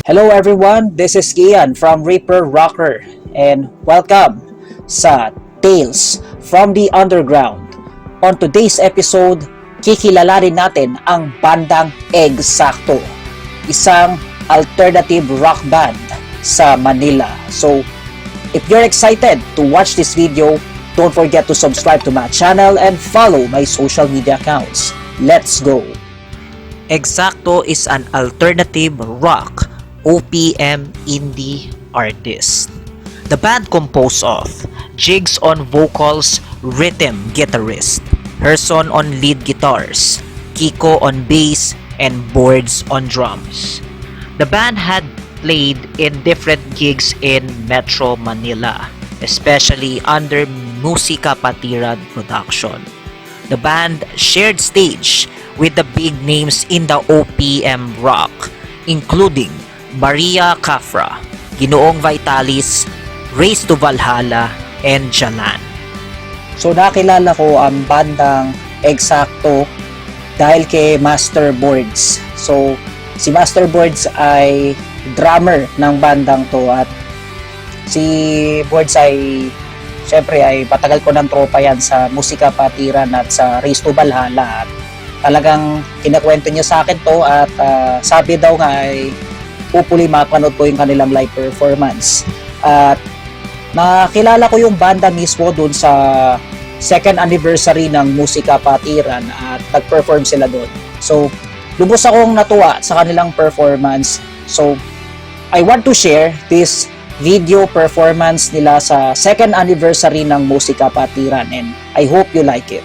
Hello everyone, this is Kian from Reaper Rocker and welcome sa Tales from the Underground. On today's episode, kikilalanin natin ang bandang Eksakto, isang alternative rock band sa Manila. So, if you're excited to watch this video, don't forget to subscribe to my channel and follow my social media accounts. Let's go! Eksakto is an alternative rock OPM indie artist. The band composed of Jigs on vocals, rhythm guitarist, Herson on lead guitars, Kiko on bass, and Boards on drums. The band had played in different gigs in Metro Manila, especially under Musika Patiran production. The band shared stage with the big names in the OPM rock, including Maria Cafra, Ginoong Vitalis, Race to Valhalla, and Jalan. So nakilala ko ang bandang Eksakto dahil kay Master Boards. So si Master Boards ay drummer ng bandang to at si Boards ay syempre ay matagal ko ng tropa yan sa Musika Patiran at sa Race to Valhalla. At talagang kinakwento niya sa akin to at sabi daw nga ay hopefully mapanood ko yung kanilang live performance. At nakilala ko yung banda mismo dun sa second anniversary ng Musika Patiran at nag-perform sila dun. So, lubos akong natuwa sa kanilang performance. So, I want to share this video performance nila sa second anniversary ng Musika Patiran and I hope you like it.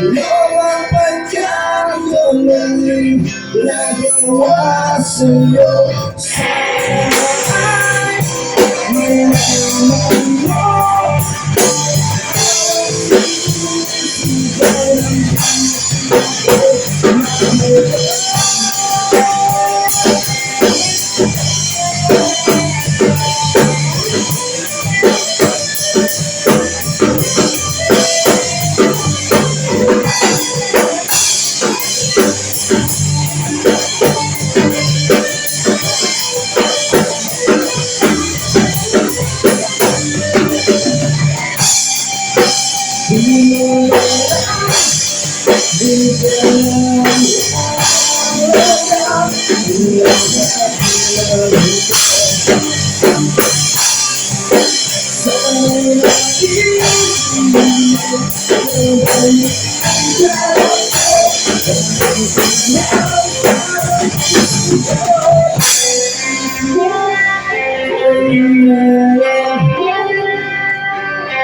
Lowang pagkakamaling nagawa sa'yo. Sana'y malaman mo.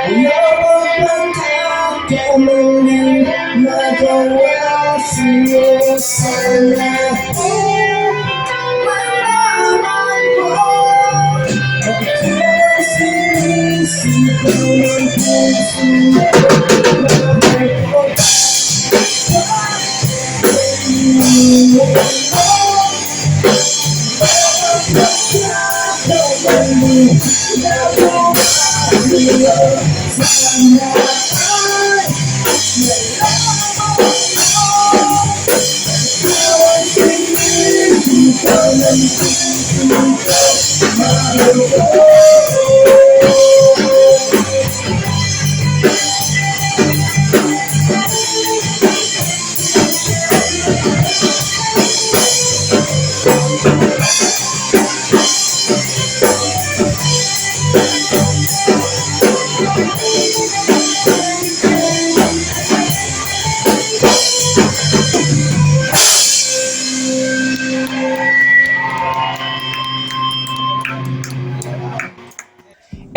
Lowang pagkakamaling nagawa sa'yo. Sana'y malaman mo. Ang sinisigaw ng puso mo.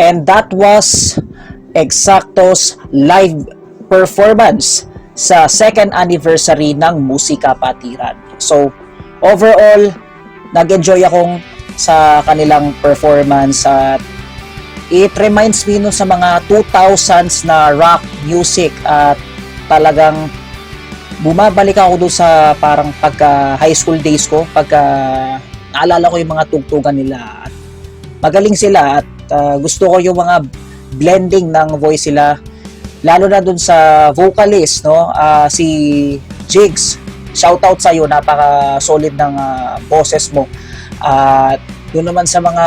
And that was Exacto's live performance sa second anniversary ng Musika Patiran. So, overall, nag-enjoy akong sa kanilang performance at it reminds me no sa mga 2000s na rock music at talagang bumabalik ako doon sa parang pagka high school days ko, pagka naalala ko yung mga tugtugan nila at magaling sila at gusto ko yung mga blending ng voice sila, lalo na dun sa vocalist, no, si Jigs. Shoutout sa iyo, napaka solid ng boses mo. At doon naman sa mga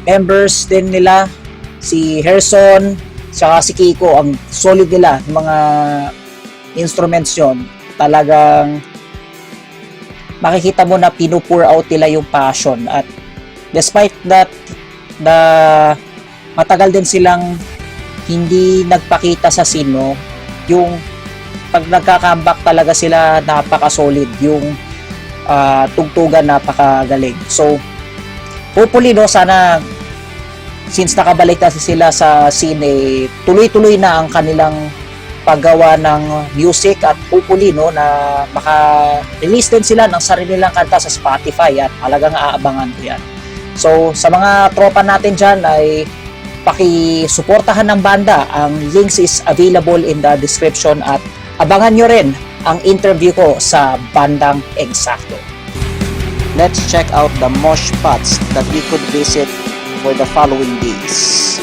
members din nila, si Herson saka si Kiko, ang solid nila ng mga instruments yon. Talagang makikita mo na pinupour out nila yung passion at despite that na matagal din silang hindi nagpakita sa sino, yung pag nagka-comeback talaga sila napaka-solid, yung tugtugan napakagaling. So hopefully no, sana since nakabalik na sila sa scene, tuloy-tuloy na ang kanilang paggawa ng music at hopefully no na maka-release din sila ng sarili nilang kanta sa Spotify at talagang aabangan ko yan. So, sa mga tropa natin dyan ay pakisuportahan ng banda. Ang links is available in the description at abangan nyo rin ang interview ko sa bandang Exacto. Let's check out the mosh spots that we could visit for the following days.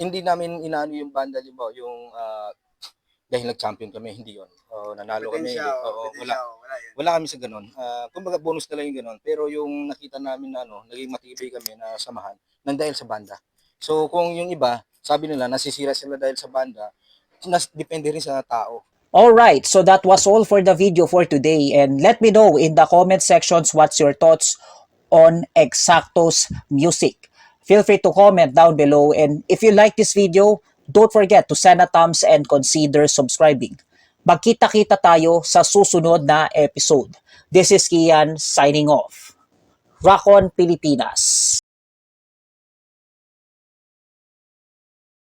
hindi namin inaano yung banda, limbawa, yung dahil nag-champion kami, hindi yun. Nanalo kami, wala kami sa ganun. Kumbaga bonus na lang yung ganun. Pero yung nakita namin na naging matibay kami na samahan nang dahil sa banda. So kung yung iba, sabi nila nasisira sila dahil sa banda, depende rin sa tao. Alright, so that was all for the video for today, and let me know in the comment sections what's your thoughts on Exacto's music. Feel free to comment down below, and if you like this video, don't forget to send a thumbs and consider subscribing. Magkita-kita tayo sa susunod na episode. This is Kian signing off. Rock on Pilipinas!